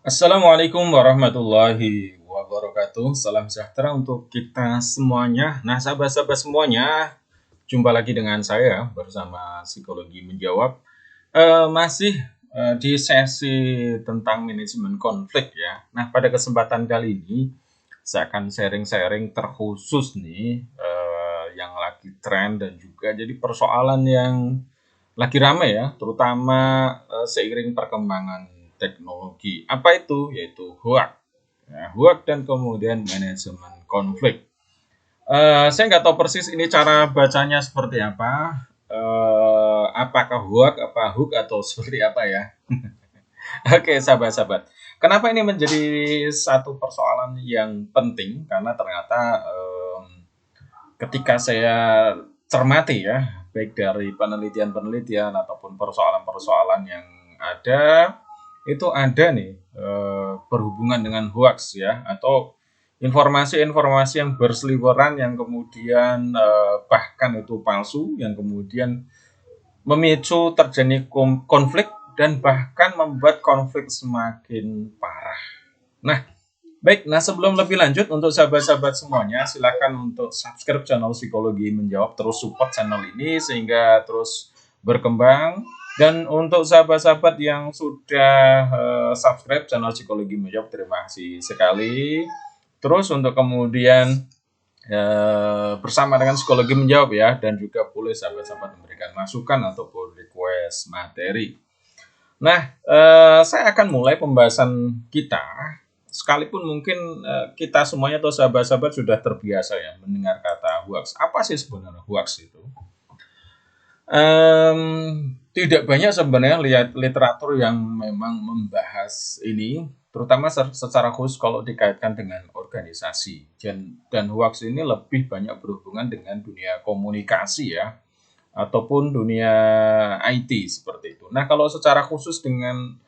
Assalamualaikum warahmatullahi wabarakatuh. Salam sejahtera untuk kita semuanya. Nah, sahabat-sahabat semuanya, jumpa lagi dengan saya bersama Psikologi Menjawab. Masih di sesi tentang manajemen konflik ya. Nah, pada kesempatan kali ini saya akan sharing-sharing terkhusus nih yang lagi tren dan juga jadi persoalan yang lagi ramai ya, terutama seiring perkembangan teknologi. Apa itu? Yaitu hoax. Ya, hoax dan kemudian manajemen konflik. Saya nggak tahu persis ini cara bacanya seperti apa. Apakah hoax, apa hook atau seperti apa ya? Oke, sahabat-sahabat. Kenapa ini menjadi satu persoalan yang penting? Karena ternyata ketika saya cermati ya, baik dari penelitian-penelitian ataupun persoalan-persoalan yang ada, itu ada nih berhubungan dengan hoax ya, atau informasi-informasi yang berseliweran yang kemudian bahkan itu palsu, yang kemudian memicu terjadi konflik dan bahkan membuat konflik semakin parah. Nah, baik, nah sebelum lebih lanjut untuk sahabat-sahabat semuanya, silakan untuk subscribe channel Psikologi Menjawab, terus support channel ini sehingga terus berkembang. Dan untuk sahabat-sahabat yang sudah subscribe channel Psikologi Menjawab, terima kasih sekali. Terus untuk kemudian bersama dengan Psikologi Menjawab ya, dan juga boleh sahabat-sahabat memberikan masukan ataupun request materi. Nah, saya akan mulai pembahasan kita. Sekalipun mungkin kita semuanya atau sahabat-sahabat sudah terbiasa ya mendengar kata hoax. Apa sih sebenarnya hoax itu? Tidak banyak sebenarnya lihat literatur yang memang membahas ini, terutama secara khusus kalau dikaitkan dengan organisasi. Dan hoax ini lebih banyak berhubungan dengan dunia komunikasi ya, ataupun dunia IT seperti itu. Nah, kalau secara khusus dengan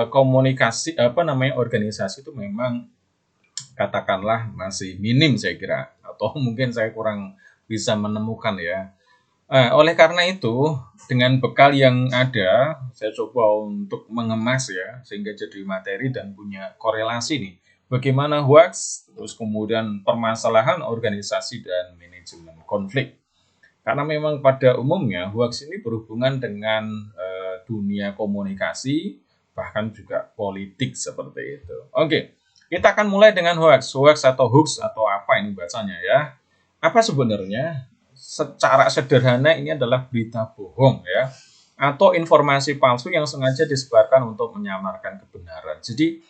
komunikasi organisasi itu memang katakanlah masih minim saya kira, atau mungkin saya kurang bisa menemukan ya. Oleh karena itu, dengan bekal yang ada, saya coba untuk mengemas ya, sehingga jadi materi dan punya korelasi nih. Bagaimana hoax, terus kemudian permasalahan organisasi dan manajemen konflik. Karena memang pada umumnya hoax ini berhubungan dengan dunia komunikasi, bahkan juga politik seperti itu. Oke, kita akan mulai dengan hoax. Hoax atau hoax atau apa ini bacanya ya. Apa sebenarnya? Secara sederhana ini adalah berita bohong ya, atau informasi palsu yang sengaja disebarkan untuk menyamarkan kebenaran. Jadi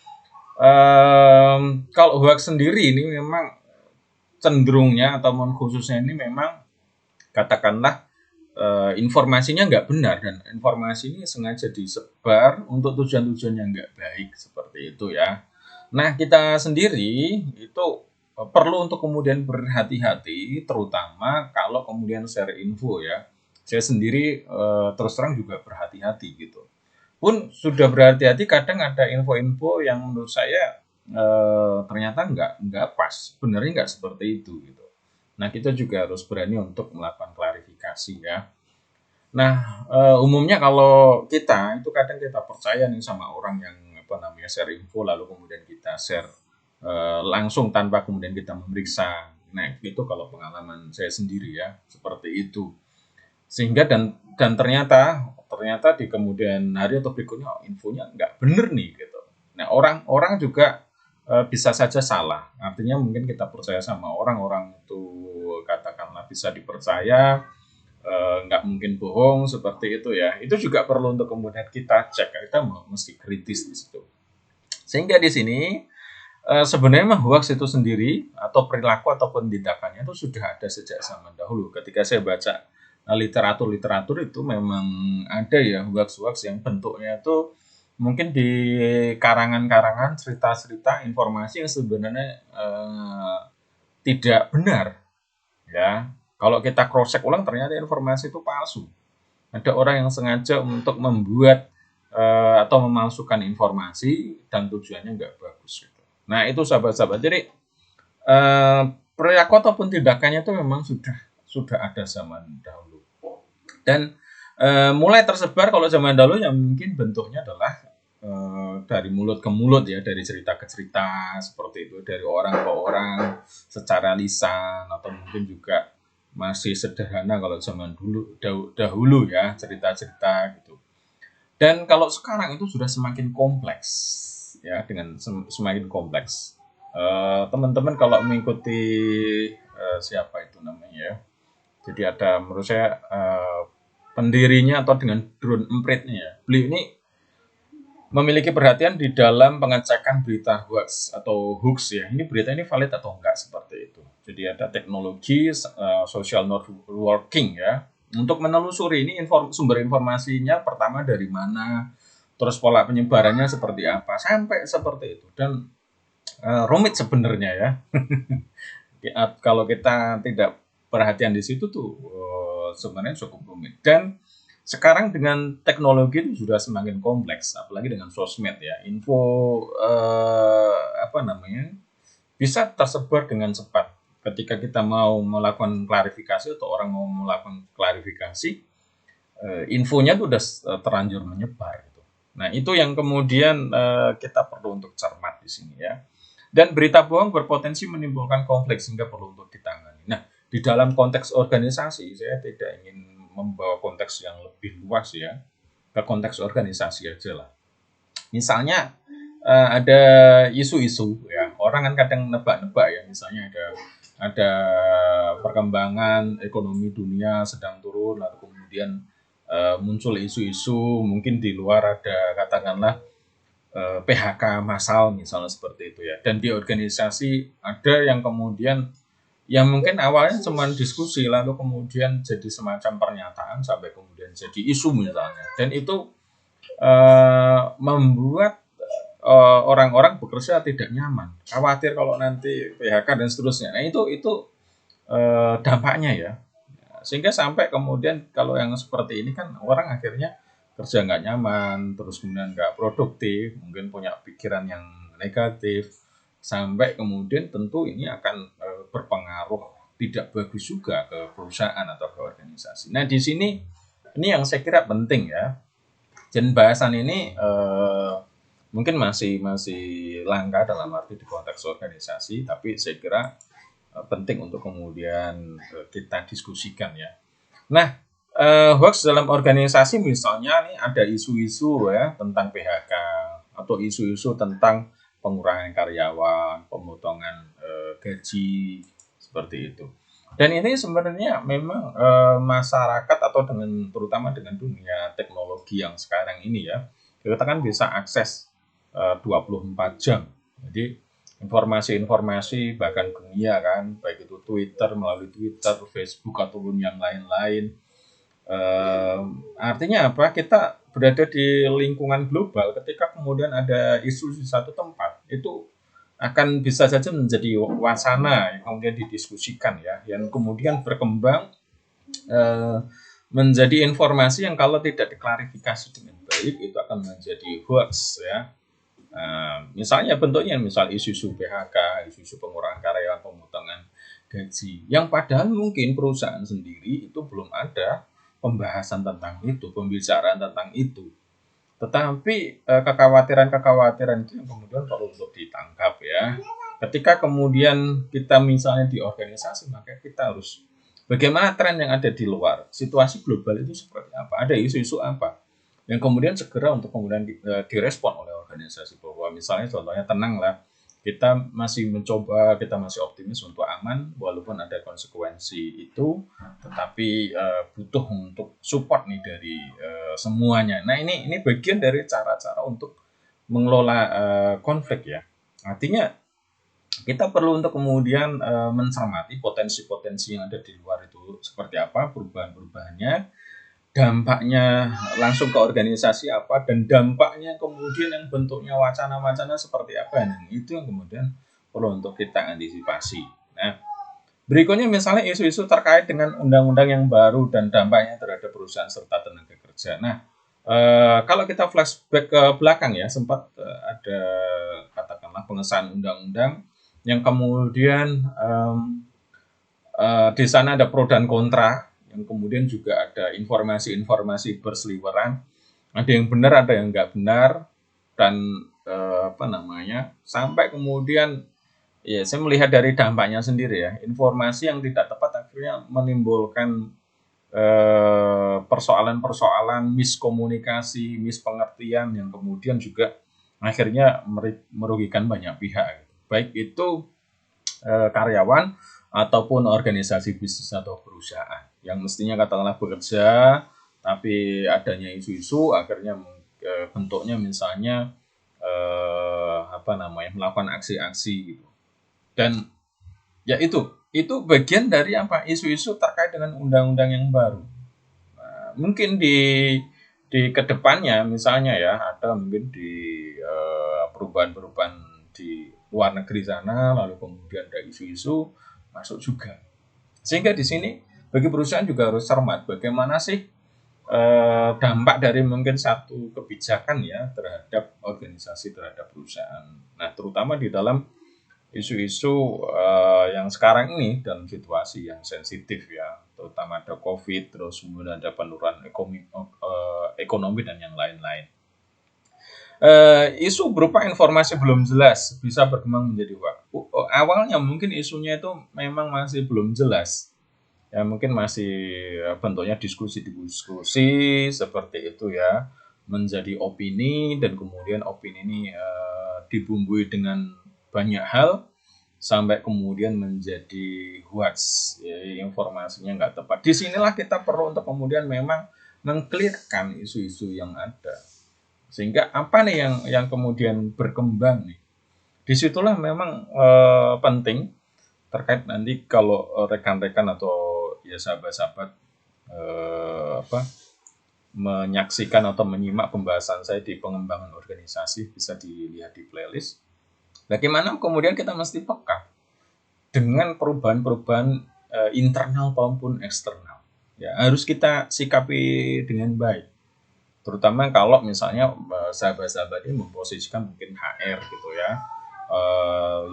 kalau hoax sendiri ini memang cenderungnya ataupun khususnya ini memang katakanlah informasinya nggak benar dan informasi ini sengaja disebar untuk tujuan-tujuan yang nggak baik seperti itu ya. Nah, kita sendiri itu perlu untuk kemudian berhati-hati, terutama kalau kemudian share info ya. Saya sendiri terus terang juga berhati-hati gitu. Pun sudah berhati-hati, kadang ada info-info yang menurut saya ternyata nggak pas, benernya nggak seperti itu gitu. Nah, kita juga harus berani untuk melakukan klarifikasi ya. Nah, umumnya kalau kita itu kadang kita percaya nih sama orang yang share info lalu kemudian kita share langsung tanpa kemudian kita memeriksa. Nah, itu kalau pengalaman saya sendiri ya, seperti itu. Sehingga dan ternyata di kemudian hari atau berikutnya infonya nggak bener nih gitu. Nah, orang juga bisa saja salah. Artinya mungkin kita percaya sama orang itu katakanlah bisa dipercaya, nggak mungkin bohong seperti itu ya. Itu juga perlu untuk kemudian kita cek, kita mesti kritis di situ. Sehingga di sini sebenarnya hoax itu sendiri atau perilaku ataupun tindakannya itu sudah ada sejak zaman dahulu. Ketika saya baca literatur itu memang ada ya hoax-hoax yang bentuknya itu mungkin di karangan-karangan cerita-cerita informasi yang sebenarnya tidak benar ya. Kalau kita cross check ulang ternyata informasi itu palsu. Ada orang yang sengaja untuk membuat atau memalsukan informasi dan tujuannya nggak bagus gitu. Nah, itu sahabat-sahabat. Jadi perilaku ataupun tindakannya itu memang sudah ada zaman dahulu. Dan mulai tersebar kalau zaman dahulu yang mungkin bentuknya adalah dari mulut ke mulut ya, dari cerita ke cerita seperti itu, dari orang ke orang secara lisan, atau mungkin juga masih sederhana kalau zaman dahulu ya, cerita-cerita gitu. Dan kalau sekarang itu sudah semakin kompleks ya, dengan semakin kompleks. Teman-teman kalau mengikuti siapa itu namanya ya. Jadi ada menurut saya pendirinya atau dengan drone empritnya ya. Beliau ini memiliki perhatian di dalam pengecekan berita hoax atau hoax ya. Ini berita ini valid atau enggak seperti itu. Jadi ada teknologi social networking ya untuk menelusuri ini sumber informasinya pertama dari mana, terus pola penyebarannya seperti apa, sampai seperti itu. Dan rumit sebenarnya ya. Kalau kita tidak perhatian di situ tuh sebenarnya cukup rumit. Dan sekarang dengan teknologi itu sudah semakin kompleks, apalagi dengan sosmed ya. Info bisa tersebar dengan cepat. Ketika kita mau melakukan klarifikasi atau orang mau melakukan klarifikasi, infonya itu sudah terlanjur menyebar. Gitu. Nah itu yang kemudian kita perlu untuk cermat di sini ya. Dan berita bohong berpotensi menimbulkan konflik sehingga perlu untuk ditangani. Nah di dalam konteks organisasi saya tidak ingin membawa konteks yang lebih luas ya, ke konteks organisasi aja lah. Misalnya ada isu-isu ya, orang kan kadang nebak-nebak ya, misalnya ada perkembangan ekonomi dunia sedang turun, lalu kemudian muncul isu-isu, mungkin di luar ada katakanlah PHK massal misalnya seperti itu ya, dan di organisasi ada yang kemudian yang mungkin awalnya cuma diskusi lalu kemudian jadi semacam pernyataan sampai kemudian jadi isu misalnya, dan itu membuat orang-orang bekerja tidak nyaman, khawatir kalau nanti PHK dan seterusnya. Nah itu dampaknya ya, sehingga sampai kemudian kalau yang seperti ini kan orang akhirnya kerja nggak nyaman, terus kemudian nggak produktif, mungkin punya pikiran yang negatif, sampai kemudian tentu ini akan berpengaruh tidak bagus juga ke perusahaan atau ke organisasi. Nah di sini ini yang saya kira penting ya. Dan bahasan ini mungkin masih langka dalam arti di konteks organisasi, tapi saya kira penting untuk kemudian kita diskusikan ya. Nah hoax dalam organisasi misalnya nih ada isu-isu ya tentang PHK atau isu-isu tentang pengurangan karyawan, pemotongan gaji seperti itu. Dan ini sebenarnya memang masyarakat atau terutama dengan dunia teknologi yang sekarang ini ya, kita kan bisa akses 24 jam. Jadi informasi-informasi bahkan dunia kan, baik itu Twitter, melalui Twitter, Facebook ataupun yang lain-lain. Artinya apa? Kita berada di lingkungan global, ketika kemudian ada isu di satu tempat, itu akan bisa saja menjadi wacana yang kemudian didiskusikan ya, yang kemudian berkembang menjadi informasi yang kalau tidak diklarifikasi dengan baik itu akan menjadi hoax ya. Misalnya bentuknya misal isu-isu PHK, isu-isu pengurangan karyawan, pemotongan gaji, yang padahal mungkin perusahaan sendiri itu belum ada pembahasan tentang itu, pembicaraan tentang itu. Tetapi kekhawatiran-kekhawatiran itu yang kemudian perlu untuk ditangkap ya. Ketika kemudian kita misalnya di organisasi, maka kita harus bagaimana tren yang ada di luar, situasi global itu seperti apa, ada isu-isu apa yang kemudian segera untuk kemudian direspon oleh organisasi, bahwa misalnya contohnya tenanglah, kita masih mencoba, kita masih optimis untuk aman walaupun ada konsekuensi itu, tetapi butuh untuk support nih dari semuanya. Nah ini bagian dari cara-cara untuk mengelola konflik ya. Artinya kita perlu untuk kemudian mencermati potensi-potensi yang ada di luar itu seperti apa, perubahan-perubahannya, dampaknya langsung ke organisasi apa, dan dampaknya kemudian yang bentuknya wacana-wacana seperti apa. Nah, itu yang kemudian perlu untuk kita antisipasi. Nah, berikutnya misalnya isu-isu terkait dengan undang-undang yang baru dan dampaknya terhadap perusahaan serta tenaga kerja. Nah, kalau kita flashback ke belakang ya, sempat ada katakanlah pengesahan undang-undang yang kemudian di sana ada pro dan kontra, yang kemudian juga ada informasi-informasi berseliweran, ada yang benar, ada yang nggak benar. dan sampai kemudian ya saya melihat dari dampaknya sendiri ya, informasi yang tidak tepat akhirnya menimbulkan persoalan-persoalan miskomunikasi, mispengertian yang kemudian juga akhirnya merugikan banyak pihak, baik itu karyawan ataupun organisasi bisnis atau perusahaan yang mestinya katakanlah bekerja, tapi adanya isu-isu akhirnya bentuknya misalnya melakukan aksi-aksi gitu. Dan ya itu bagian dari isu-isu terkait dengan undang-undang yang baru. Nah, mungkin di kedepannya misalnya ya ada mungkin di perubahan-perubahan di luar negeri sana, lalu kemudian ada isu-isu masuk juga. Sehingga di sini bagi perusahaan juga harus cermat bagaimana sih dampak dari mungkin satu kebijakan ya terhadap organisasi, terhadap perusahaan. Nah, terutama di dalam isu-isu yang sekarang ini dalam situasi yang sensitif ya, terutama ada COVID, terus kemudian ada penurunan ekonomi dan yang lain-lain. Isu berupa informasi belum jelas bisa berkembang menjadi hoax. Awalnya mungkin isunya itu memang masih belum jelas. Ya mungkin masih bentuknya diskusi-diskusi seperti itu ya, menjadi opini dan kemudian opini ini dibumbui dengan banyak hal sampai kemudian menjadi hoax, ya, informasinya nggak tepat. Disinilah kita perlu untuk kemudian memang mengclearkan isu-isu yang ada. Sehingga apa nih yang kemudian berkembang nih? Disitulah memang penting terkait nanti kalau rekan-rekan atau ya sahabat-sahabat menyaksikan atau menyimak pembahasan saya di pengembangan organisasi, bisa dilihat di playlist. Bagaimana kemudian kita mesti peka dengan perubahan-perubahan internal maupun eksternal. Ya, harus kita sikapi dengan baik. Terutama kalau misalnya sahabat-sahabat ini memposisikan mungkin HR gitu ya,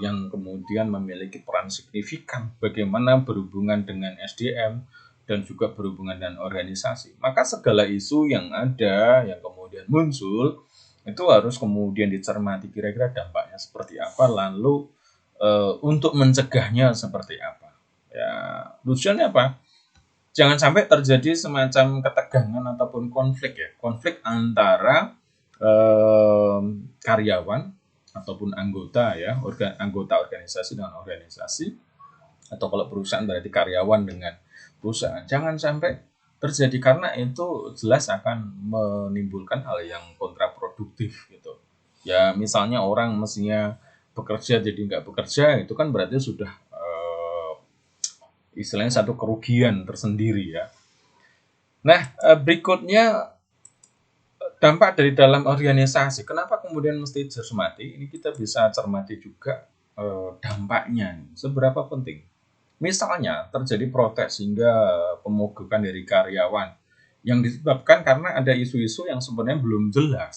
yang kemudian memiliki peran signifikan bagaimana berhubungan dengan SDM dan juga berhubungan dengan organisasi. Maka segala isu yang ada, yang kemudian muncul, itu harus kemudian dicermati kira-kira dampaknya seperti apa, lalu untuk mencegahnya seperti apa. Ya, tujuannya apa? Jangan sampai terjadi semacam ketegangan ataupun konflik ya, konflik antara karyawan ataupun anggota ya, anggota organisasi dengan organisasi, atau kalau perusahaan berarti karyawan dengan perusahaan. Jangan sampai terjadi karena itu jelas akan menimbulkan hal yang kontraproduktif gitu. Ya misalnya orang mestinya bekerja jadi nggak bekerja, itu kan berarti sudah istilahnya satu kerugian tersendiri ya. Nah, berikutnya dampak dari dalam organisasi. Kenapa kemudian mesti dicermati? Ini kita bisa cermati juga dampaknya. Seberapa penting? Misalnya terjadi protes hingga pemogokan dari karyawan yang disebabkan karena ada isu-isu yang sebenarnya belum jelas.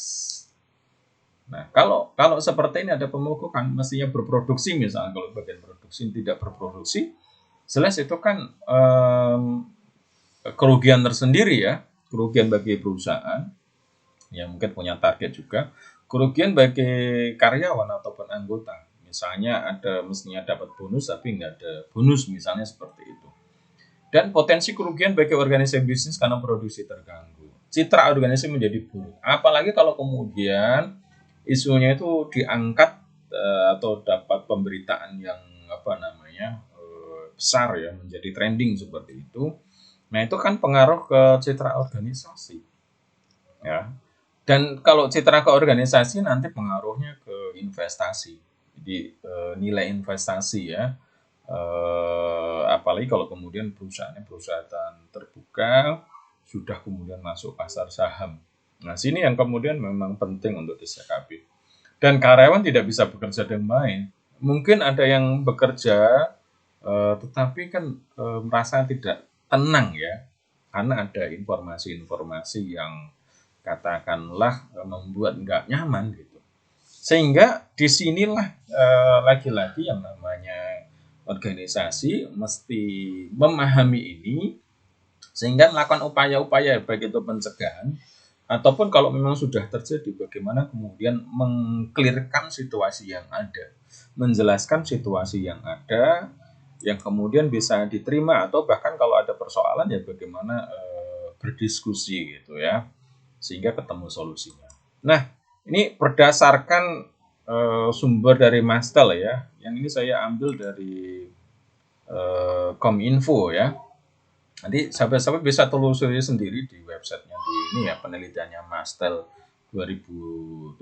Nah, kalau seperti ini ada pemogokan, mestinya berproduksi misalnya, kalau bagian produksi tidak berproduksi, jelas itu kan kerugian tersendiri ya, kerugian bagi perusahaan yang mungkin punya target juga, kerugian bagi karyawan ataupun anggota. Misalnya ada mestinya dapat bonus tapi nggak ada bonus misalnya seperti itu. Dan potensi kerugian bagi organisasi bisnis karena produksi terganggu. Citra organisasi menjadi buruk. Apalagi kalau kemudian isunya itu diangkat atau dapat pemberitaan yang besar ya, menjadi trending seperti itu. Nah, itu kan pengaruh ke citra organisasi. Ya. Dan kalau citra ke organisasi nanti pengaruhnya ke investasi. Jadi nilai investasi ya. Apalagi kalau kemudian perusahaan terbuka sudah kemudian masuk pasar saham. Nah, sini yang kemudian memang penting untuk disikapi. Dan karyawan tidak bisa bekerja dengan baik. Mungkin ada yang bekerja tetapi kan merasa tidak tenang ya, karena ada informasi-informasi yang katakanlah membuat nggak nyaman gitu. Sehingga disinilah lagi-lagi yang namanya organisasi mesti memahami ini, sehingga melakukan upaya-upaya baik itu pencegahan Ataupun kalau memang sudah terjadi, bagaimana kemudian mengklirkan situasi yang ada, menjelaskan situasi yang ada, yang kemudian bisa diterima, atau bahkan kalau ada persoalan ya bagaimana berdiskusi gitu ya, sehingga ketemu solusinya. Nah, ini berdasarkan sumber dari Mastel ya, yang ini saya ambil dari Kominfo ya. Nanti sahabat-sahabat bisa telusuri sendiri di websitenya, di ini ya, penelitiannya Mastel 2017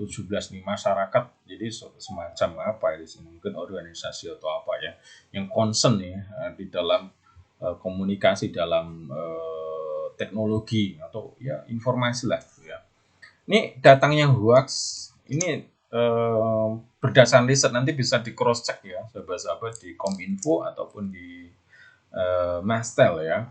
nih, masyarakat. Jadi semacam apa ya di sini, mungkin organisasi atau apa ya yang concern ya di dalam komunikasi dalam teknologi atau ya informasi lah gitu ya. Ini datangnya hoax ini berdasarkan riset, nanti bisa di cross check ya sahabat-sahabat di Kominfo ataupun di Mastel ya.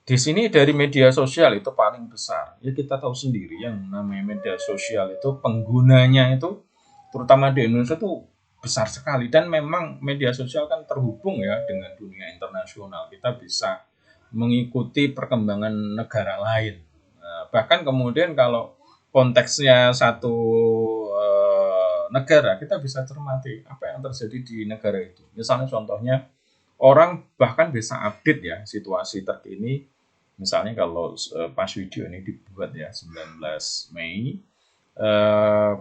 Di sini dari media sosial itu paling besar. Ya kita tahu sendiri yang namanya media sosial itu penggunanya itu terutama di Indonesia itu besar sekali, dan memang media sosial kan terhubung ya dengan dunia internasional. Kita bisa mengikuti perkembangan negara lain. Nah, bahkan kemudian kalau konteksnya satu negara, kita bisa cermati apa yang terjadi di negara itu. Misalnya contohnya, orang bahkan bisa update ya situasi terkini. Misalnya kalau pas video ini dibuat ya 19 Mei,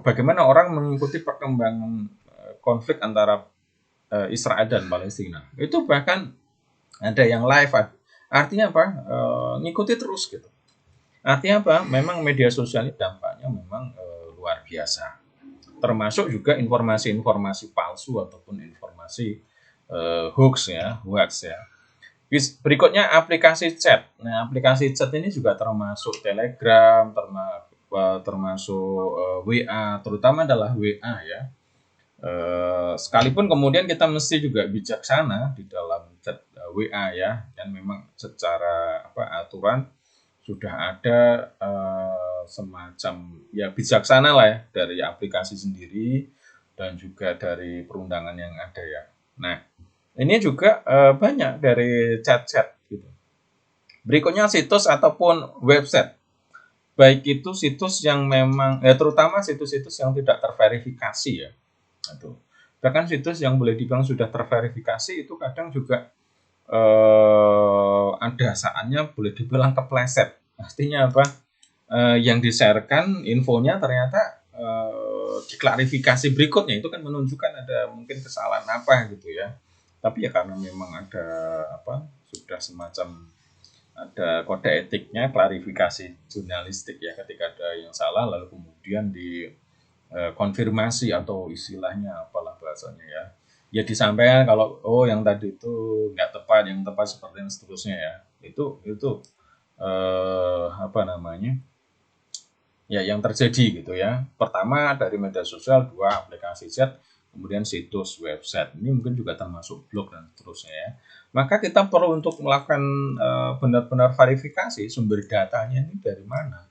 bagaimana orang mengikuti perkembangan konflik antara Israel dan Palestina. Itu bahkan ada yang live, artinya apa? Ngikuti terus gitu. Artinya apa? Memang media sosial ini dampaknya memang luar biasa. Termasuk juga informasi-informasi palsu ataupun informasi hoax ya. Berikutnya aplikasi chat. Nah, aplikasi chat ini juga termasuk Telegram, termasuk WA, terutama adalah WA ya. Sekalipun kemudian kita mesti juga bijaksana di dalam chat WA ya, dan memang secara aturan sudah ada semacam ya bijaksana lah ya dari aplikasi sendiri dan juga dari perundangan yang ada ya. Nah, ini juga banyak dari chat-chat gitu. Berikutnya situs ataupun website. Baik itu situs yang memang terutama situs-situs yang tidak terverifikasi ya. Aduh. Bahkan situs yang boleh dibilang sudah terverifikasi itu kadang juga ada saatnya boleh dibilang kepleset. Artinya apa? Yang di-sharekan infonya ternyata diklarifikasi berikutnya itu kan menunjukkan ada mungkin kesalahan apa gitu ya. Tapi ya karena memang ada sudah semacam ada kode etiknya, klarifikasi jurnalistik ya, ketika ada yang salah lalu kemudian dikonfirmasi atau istilahnya apalah bahasanya ya disampaikan kalau yang tadi itu nggak tepat, yang tepat seperti yang seterusnya ya. Itu ya yang terjadi gitu ya. Pertama dari media sosial, dua aplikasi chat, kemudian situs website. Ini mungkin juga termasuk blog dan seterusnya ya. Maka kita perlu untuk melakukan benar-benar verifikasi sumber datanya ini dari mana.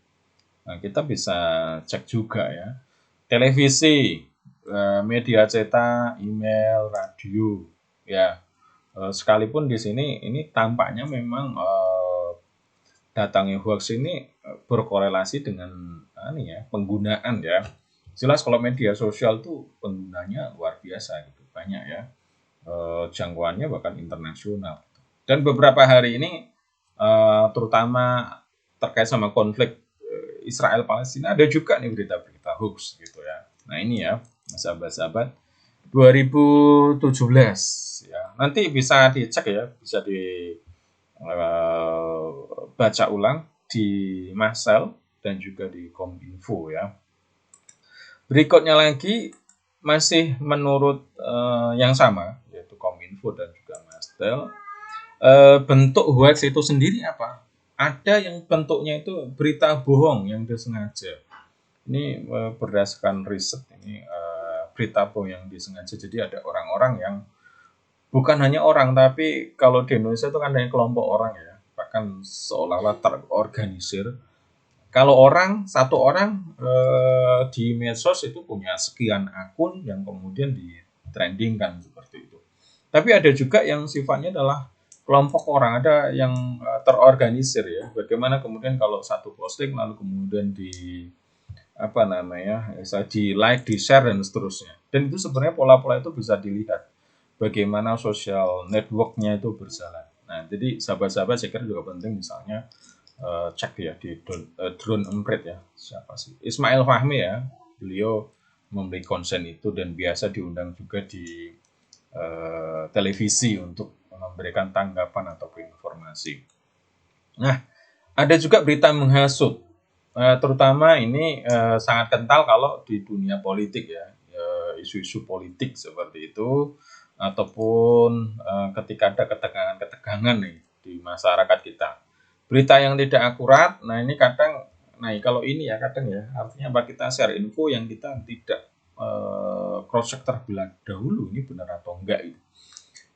Nah, kita bisa cek juga ya. Televisi, media cetak, email, radio ya. Sekalipun di sini ini tampaknya memang datangnya hoax ini berkorelasi dengan penggunaan ya. Jelas kalau media sosial tuh penggunanya luar biasa gitu, banyak ya, jangkauannya bahkan internasional. Dan beberapa hari ini terutama terkait sama konflik Israel Palestina ada juga nih berita-berita hoax gitu ya. Nah ini ya sahabat-sahabat 2017 ya. Nanti bisa dicek ya, bisa baca ulang di Masel dan juga di Kominfo ya. Berikutnya lagi masih menurut yang sama, yaitu Kominfo dan juga Mastel. Bentuk hoax itu sendiri apa? Ada yang bentuknya itu berita bohong yang disengaja. Ini berdasarkan riset ini berita bohong yang disengaja. Jadi ada orang-orang yang bukan hanya orang, tapi kalau di Indonesia itu kan hanya kelompok orang ya, bahkan seolah-olah terorganisir. Kalau satu orang di medsos itu punya sekian akun yang kemudian di trendingkan seperti itu. Tapi ada juga yang sifatnya adalah kelompok orang, ada yang terorganisir ya. Bagaimana kemudian kalau satu posting lalu kemudian bisa di like, di share dan seterusnya. Dan itu sebenarnya pola-pola itu bisa dilihat bagaimana social networknya itu berjalan. Nah, jadi sahabat-sahabat saya kira juga penting misalnya cek ya di Drone Emprit ya, siapa sih? Ismail Fahmi ya, beliau memberi konsen itu dan biasa diundang juga di televisi untuk memberikan tanggapan ataupun informasi. Nah, ada juga berita menghasut, terutama ini sangat kental kalau di dunia politik ya, isu-isu politik seperti itu, ataupun ketika ada ketegangan-ketegangan nih di masyarakat kita. Berita yang tidak akurat, nah ini kadang, nah kalau ini ya kadang ya, artinya apa, kita share info yang kita tidak cross check terbelah dahulu ini benar atau enggak itu.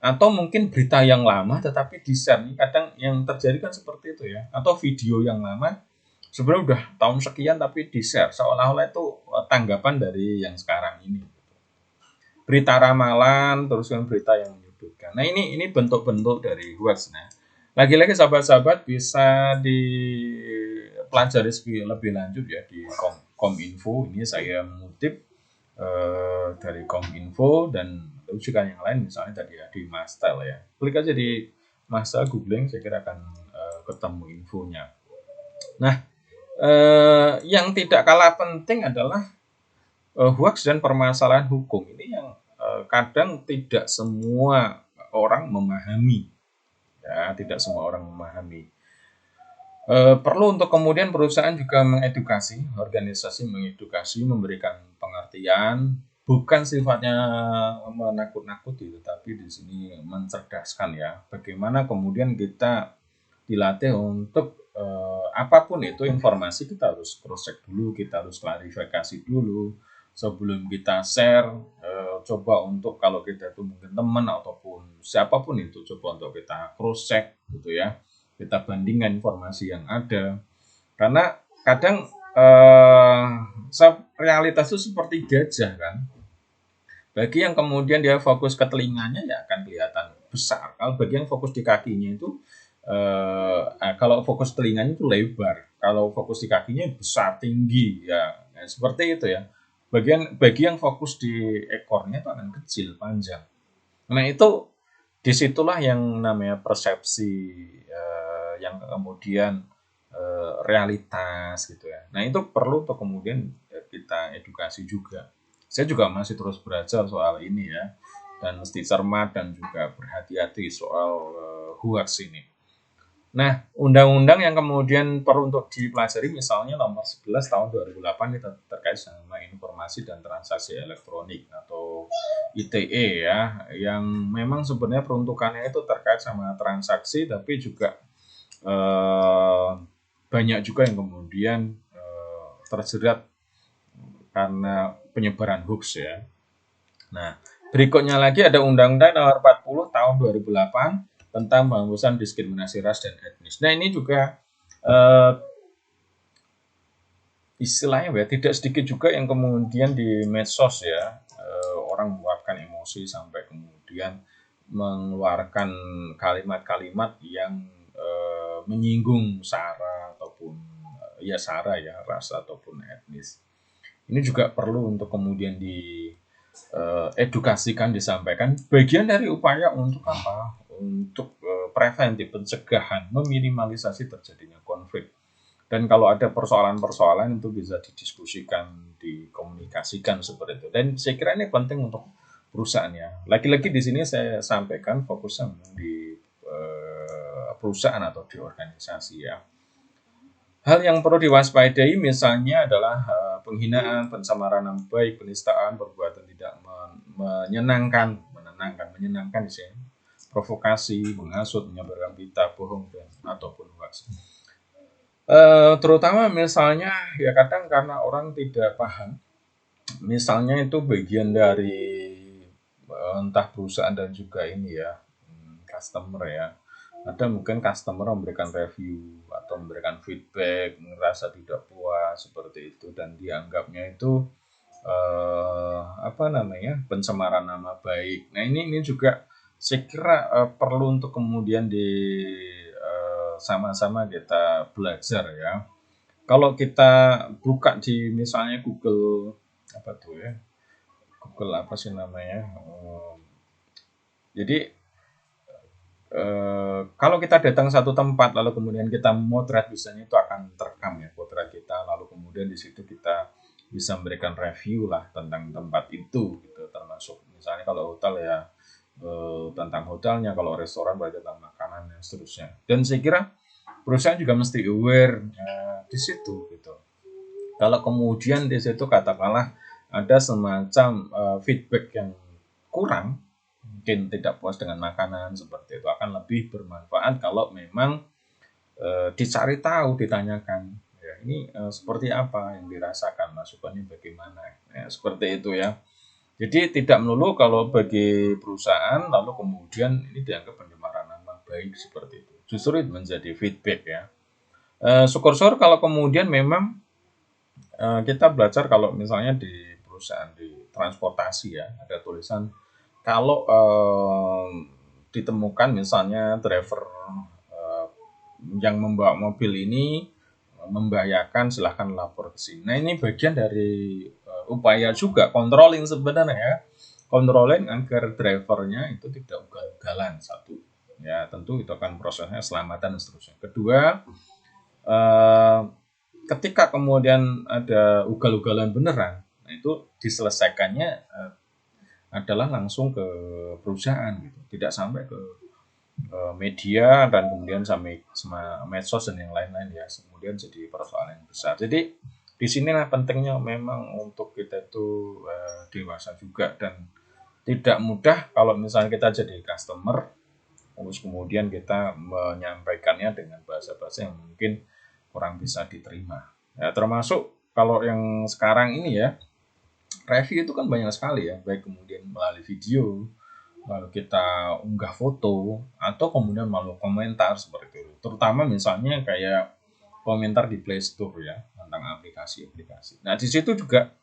Atau mungkin berita yang lama tetapi di-share, nih kadang yang terjadi kan seperti itu ya. Atau video yang lama sebenarnya udah tahun sekian tapi di-share seolah-olah itu tanggapan dari yang sekarang ini. Berita ramalan, terus kan berita yang menyudutkan. Nah, ini bentuk-bentuk dari hoax. Nah, lagi-lagi sahabat-sahabat bisa dipelajari lebih lanjut ya di Kominfo. Ini saya mengutip dari Kominfo dan rujukan yang lain misalnya tadi ya di Mastel ya. Klik aja di Mastel, googling, saya kira akan ketemu infonya. Nah, yang tidak kalah penting adalah hoax dan permasalahan hukum. Ini yang kadang tidak semua orang memahami. Ya, tidak semua orang memahami. Perlu untuk kemudian perusahaan juga mengedukasi, organisasi mengedukasi, memberikan pengertian, bukan sifatnya menakut-nakuti, tetapi di sini mencerdaskan ya. Bagaimana kemudian kita dilatih untuk apapun itu informasi kita harus cross check dulu, kita harus klarifikasi dulu sebelum kita share. Coba untuk kalau kita itu mungkin teman ataupun siapapun itu, coba untuk kita cross check gitu ya. Kita bandingkan informasi yang ada. Karena kadang realitas itu seperti gajah kan. Bagi yang kemudian dia fokus ke telinganya ya akan kelihatan besar. Kalau bagi yang fokus di kakinya itu kalau fokus telinganya itu lebar. Kalau fokus di kakinya besar, tinggi ya. Seperti itu ya. Bagi yang fokus di ekornya itu akan kecil, panjang. Nah, itu disitulah yang namanya persepsi yang kemudian realitas gitu ya. Nah, itu perlu untuk kemudian kita edukasi juga. Saya juga masih terus belajar soal ini ya, dan mesti cermat dan juga berhati-hati soal hoax ini. Nah, undang-undang yang kemudian perlu untuk dipelajari misalnya nomor 11 tahun 2008 itu terkait sama informasi dan transaksi elektronik atau ITE ya, yang memang sebenarnya peruntukannya itu terkait sama transaksi, tapi juga banyak juga yang kemudian terjerat karena penyebaran hoax ya. Nah, berikutnya lagi ada Undang-Undang Nomor 40 Tahun 2008 tentang penghapusan diskriminasi ras dan etnis. Nah, ini juga istilahnya ya, tidak sedikit juga yang kemudian di medsos ya, orang meluapkan emosi sampai kemudian mengeluarkan kalimat-kalimat yang menyinggung sara ataupun sara ya, ras ataupun etnis. Ini juga perlu untuk kemudian edukasikan, disampaikan bagian dari upaya untuk apa? Untuk preventif, pencegahan, meminimalisasi terjadinya konflik. Dan kalau ada persoalan-persoalan itu bisa didiskusikan, dikomunikasikan seperti itu. Dan saya kira ini penting untuk perusahaan ya. Lagi-lagi di sini saya sampaikan fokusnya di perusahaan atau di organisasi ya. Hal yang perlu diwaspadai misalnya adalah penghinaan, pencemaran nama baik, penistaan, perbuatan tidak menyenangkan di sini, provokasi, menghasut, menyebarkan berita bohong dan ataupun hoax. Terutama misalnya ya kadang karena orang tidak paham, misalnya itu bagian dari entah perusahaan dan juga ini ya customer ya. Ada mungkin customer memberikan review atau memberikan feedback, merasa tidak puas seperti itu dan dianggapnya itu pencemaran nama baik. Nah, ini juga saya kira perlu untuk kemudian sama-sama kita belajar ya. Kalau kita buka di misalnya Google apa tuh ya, Google apa sih namanya? Jadi kalau kita datang satu tempat lalu kemudian kita motret, biasanya itu akan terekam ya potret kita, lalu kemudian di situ kita bisa memberikan review lah tentang tempat itu gitu, termasuk misalnya kalau hotel ya tentang hotelnya, kalau restoran berarti tentang makanan dan seterusnya. Dan saya kira perusahaan juga mesti aware di situ gitu. Kalau kemudian di situ katakanlah ada semacam feedback yang kurang, mungkin tidak puas dengan makanan seperti itu, akan lebih bermanfaat kalau memang dicari tahu, ditanyakan ya ini seperti apa yang dirasakan, masukannya bagaimana ya, seperti itu ya. Jadi tidak melulu kalau bagi perusahaan lalu kemudian ini dianggap pencemaran nama baik seperti itu, justru itu menjadi feedback ya. Syukur-syukur kalau kemudian memang kita belajar, kalau misalnya di perusahaan di transportasi ya ada tulisan kalau ditemukan misalnya driver yang membawa mobil ini membahayakan, silahkan lapor ke sini. Nah ini bagian dari upaya juga controlling sebenarnya ya, controlling agar drivernya itu tidak ugal-ugalan. Satu ya, tentu itu akan prosesnya selamatan dan seterusnya. Kedua, ketika kemudian ada ugal-ugalan beneran, nah itu diselesaikannya adalah langsung ke perusahaan gitu, tidak sampai ke media dan kemudian sampai medsos dan yang lain-lain ya, kemudian jadi persoalan yang besar. Jadi di sinilah pentingnya memang untuk kita itu dewasa juga, dan tidak mudah kalau misalnya kita jadi customer terus kemudian kita menyampaikannya dengan bahasa-bahasa yang mungkin kurang bisa diterima ya, termasuk kalau yang sekarang ini ya, review itu kan banyak sekali ya, baik kemudian melalui video, lalu kita unggah foto, atau kemudian melalui komentar seperti itu. Terutama misalnya kayak komentar di Play Store ya tentang aplikasi-aplikasi. Nah di situ juga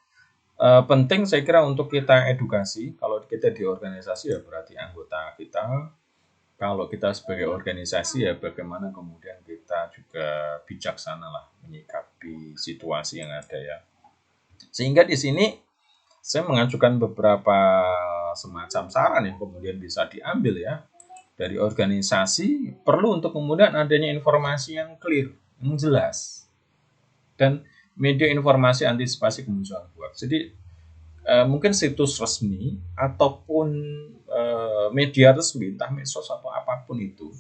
penting saya kira untuk kita edukasi. Kalau kita di organisasi ya berarti anggota kita. Kalau kita sebagai organisasi ya bagaimana kemudian kita juga bijaksana lah menyikapi situasi yang ada ya. Sehingga di sini saya mengajukan beberapa semacam saran yang kemudian bisa diambil ya dari organisasi. Perlu untuk kemudian adanya informasi yang clear, yang jelas, dan media informasi antisipasi kemunculan hoax. Jadi mungkin situs resmi ataupun media resmi, entah medsos atau apapun itu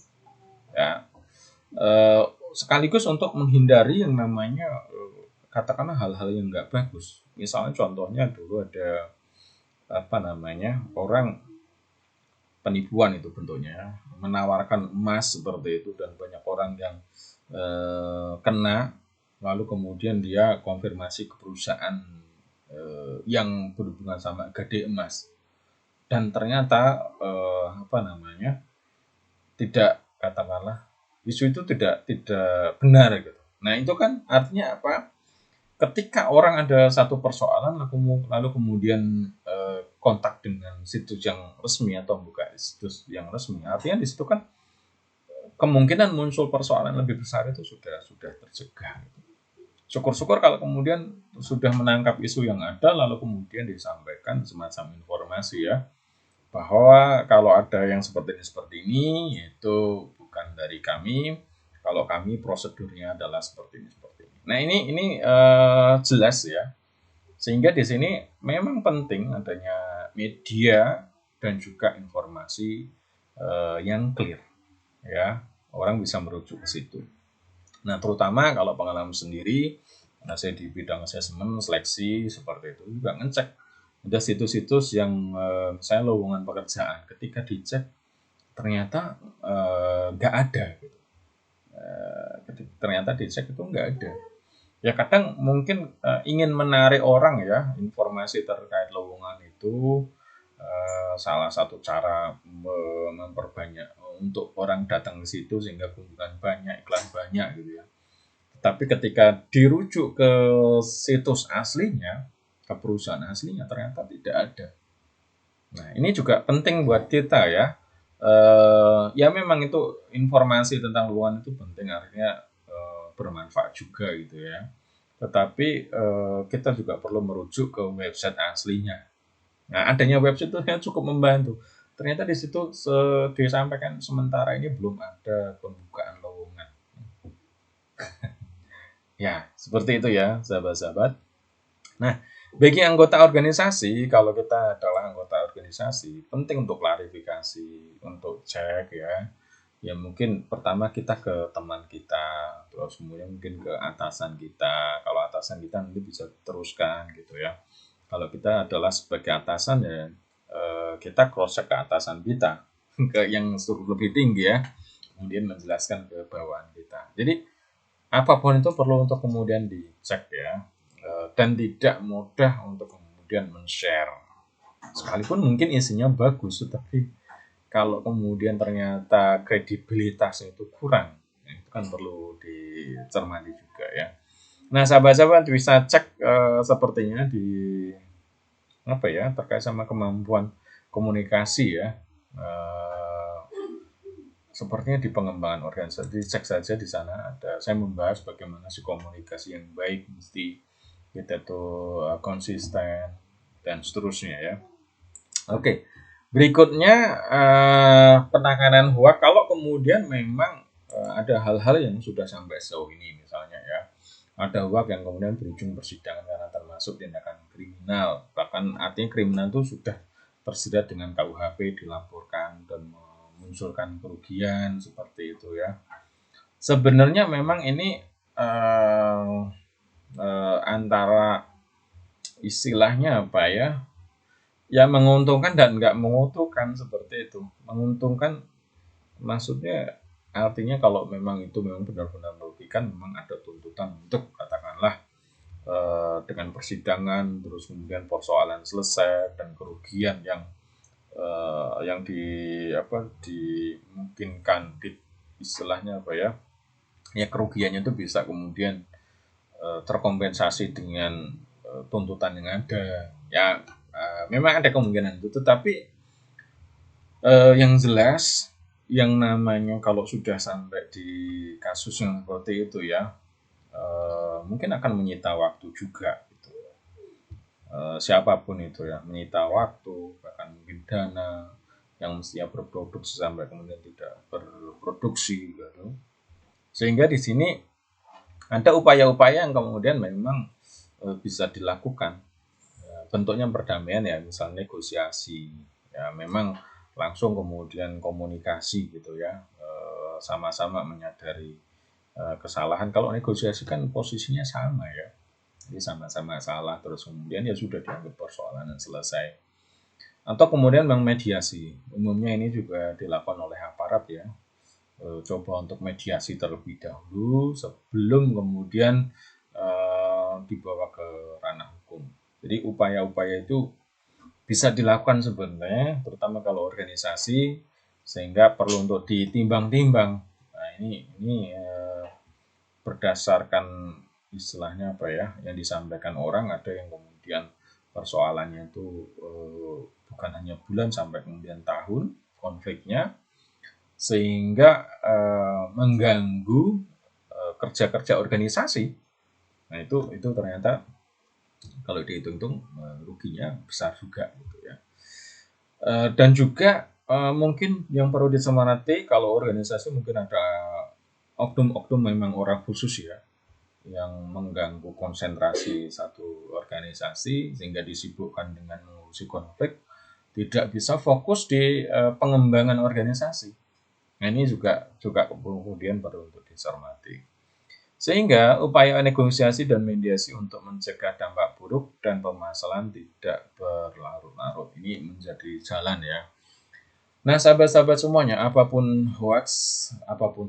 ya, sekaligus untuk menghindari yang namanya katakanlah hal-hal yang nggak bagus. Misalnya contohnya dulu ada apa namanya, orang penipuan itu bentuknya, menawarkan emas seperti itu, dan banyak orang yang kena, lalu kemudian dia konfirmasi ke perusahaan yang berhubungan sama gade emas, dan ternyata apa namanya, tidak, katakanlah isu itu tidak benar gitu. Nah itu kan artinya apa? Ketika orang ada satu persoalan lalu kemudian kontak dengan situs yang resmi atau buka situs yang resmi, artinya di situ kan kemungkinan muncul persoalan lebih besar itu sudah tercegah. Syukur-syukur kalau kemudian sudah menangkap isu yang ada lalu kemudian disampaikan semacam informasi ya, bahwa kalau ada yang seperti ini itu bukan dari kami, kalau kami prosedurnya adalah seperti ini. Nah ini jelas ya, sehingga di sini memang penting adanya media dan juga informasi yang clear ya, orang bisa merujuk ke situ. Nah terutama kalau pengalaman sendiri, karena saya di bidang asesmen seleksi seperti itu, juga ngecek ada situs-situs yang misalnya lowongan pekerjaan, ketika dicek ternyata nggak ada gitu. Ternyata dicek itu nggak ada. Ya kadang mungkin ingin menarik orang ya, informasi terkait lowongan itu salah satu cara memperbanyak untuk orang datang ke situ sehingga keuntungan banyak, iklan banyak gitu ya. Tapi ketika dirujuk ke situs aslinya, ke perusahaan aslinya, ternyata tidak ada. Nah ini juga penting buat kita ya, Ya memang itu informasi tentang lowongan itu penting, artinya bermanfaat juga gitu ya. Tetapi kita juga perlu merujuk ke website aslinya. Nah, adanya website itu kan cukup membantu. Ternyata di situ disampaikan sementara ini belum ada pembukaan lowongan. Ya, seperti itu ya, sahabat-sahabat. Nah, bagi anggota organisasi, kalau kita adalah anggota organisasi, penting untuk klarifikasi, untuk cek ya. Ya mungkin pertama kita ke teman kita, terus kemudian mungkin ke atasan kita. Kalau atasan kita nanti bisa teruskan gitu ya. Kalau kita adalah sebagai atasan ya kita cross check ke atasan kita, ke yang lebih tinggi ya, kemudian menjelaskan ke bawahan kita. Jadi apapun itu perlu untuk kemudian dicek ya, dan tidak mudah untuk kemudian men-share. Sekalipun mungkin isinya bagus, tetapi kalau kemudian ternyata kredibilitasnya itu kurang, itu kan perlu dicermati juga ya. Nah, sahabat-sahabat bisa cek sepertinya di apa ya, terkait sama kemampuan komunikasi ya. Eh, Sepertinya di pengembangan organisasi, cek saja di sana ada. Saya membahas bagaimana sih komunikasi yang baik, mesti kita tuh konsisten dan seterusnya ya. Oke, berikutnya penanganan hoak kalau kemudian memang ada hal-hal yang sudah sampai sejauh ini misalnya ya. Ada hoak yang kemudian berujung persidangan karena termasuk tindakan kriminal. Bahkan artinya kriminal itu sudah tersirat dengan KUHP, dilaporkan dan memunculkan kerugian seperti itu ya. Sebenarnya memang ini antara istilahnya apa ya? Ya menguntungkan dan nggak menguntungkan seperti itu. Menguntungkan maksudnya artinya kalau memang itu memang benar-benar merugikan, memang ada tuntutan untuk katakanlah dengan persidangan terus kemudian persoalan selesai dan kerugian yang dimungkinkan istilahnya apa ya, ya kerugiannya itu bisa kemudian terkompensasi dengan tuntutan yang ada ya. Memang ada kemungkinan itu, tetapi yang jelas yang namanya kalau sudah sampai di kasus yang seperti itu ya, mungkin akan menyita waktu juga gitu. Siapapun itu ya, menyita waktu, bahkan mungkin dana yang mestinya berproduksi sampai kemudian tidak berproduksi gitu. Sehingga di sini ada upaya-upaya yang kemudian memang bisa dilakukan. Bentuknya perdamaian ya, misalnya negosiasi. Ya memang langsung kemudian komunikasi gitu ya, sama-sama menyadari kesalahan. Kalau negosiasi kan posisinya sama ya, jadi sama-sama salah terus kemudian ya sudah dianggap persoalan dan selesai. Atau kemudian memediasi, umumnya ini juga dilakukan oleh aparat ya. Coba untuk mediasi terlebih dahulu sebelum kemudian dibawa ke ranah hukum. Jadi upaya-upaya itu bisa dilakukan sebenarnya, terutama kalau organisasi, sehingga perlu untuk ditimbang-timbang. Nah ini berdasarkan istilahnya apa ya, yang disampaikan orang, ada yang kemudian persoalannya itu bukan hanya bulan sampai kemudian tahun konfliknya, sehingga mengganggu kerja-kerja organisasi. Nah itu ternyata kalau dihitung-hitung ruginya besar juga gitu ya. Dan juga mungkin yang perlu disemangati kalau organisasi mungkin ada oknum-oknum memang orang khusus ya, yang mengganggu konsentrasi satu organisasi sehingga disibukkan dengan mengurusi konflik, tidak bisa fokus di pengembangan organisasi. Nah ini juga kemudian perlu untuk dicermati. Sehingga upaya negosiasi dan mediasi untuk mencegah dampak buruk dan permasalahan tidak berlarut-larut ini menjadi jalan ya. Nah, sahabat-sahabat semuanya, apapun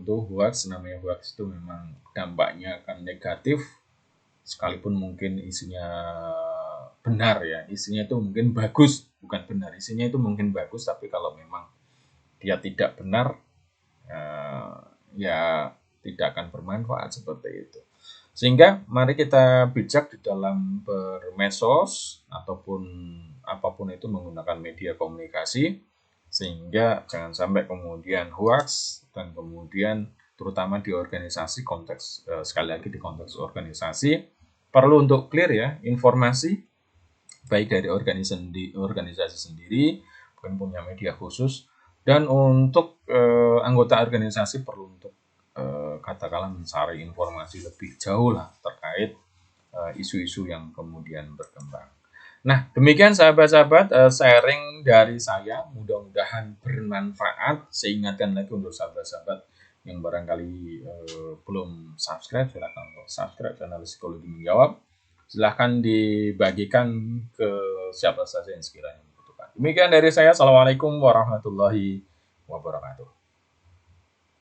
tuh hoax, namanya hoax itu memang dampaknya akan negatif, sekalipun mungkin isinya benar ya, isinya itu mungkin bagus, bukan benar, isinya itu mungkin bagus, tapi kalau memang dia tidak benar, ya tidak akan bermanfaat seperti itu. Sehingga mari kita bijak di dalam bermedsos ataupun apapun itu menggunakan media komunikasi, sehingga jangan sampai kemudian hoax dan kemudian terutama di organisasi konteks sekali lagi di konteks organisasi perlu untuk clear ya informasi baik dari organisasi sendiri, mungkin punya media khusus, dan untuk anggota organisasi perlu untuk katakanlah mencari informasi lebih jauh lah terkait isu-isu yang kemudian berkembang. Nah, demikian sahabat-sahabat sharing dari saya, mudah-mudahan bermanfaat. Saya ingatkan lagi untuk sahabat-sahabat yang barangkali belum subscribe, silakan untuk subscribe channel Psikologi Menjawab. Silahkan dibagikan ke siapa saja yang sekiranya membutuhkan. Demikian dari saya. Assalamualaikum warahmatullahi wabarakatuh.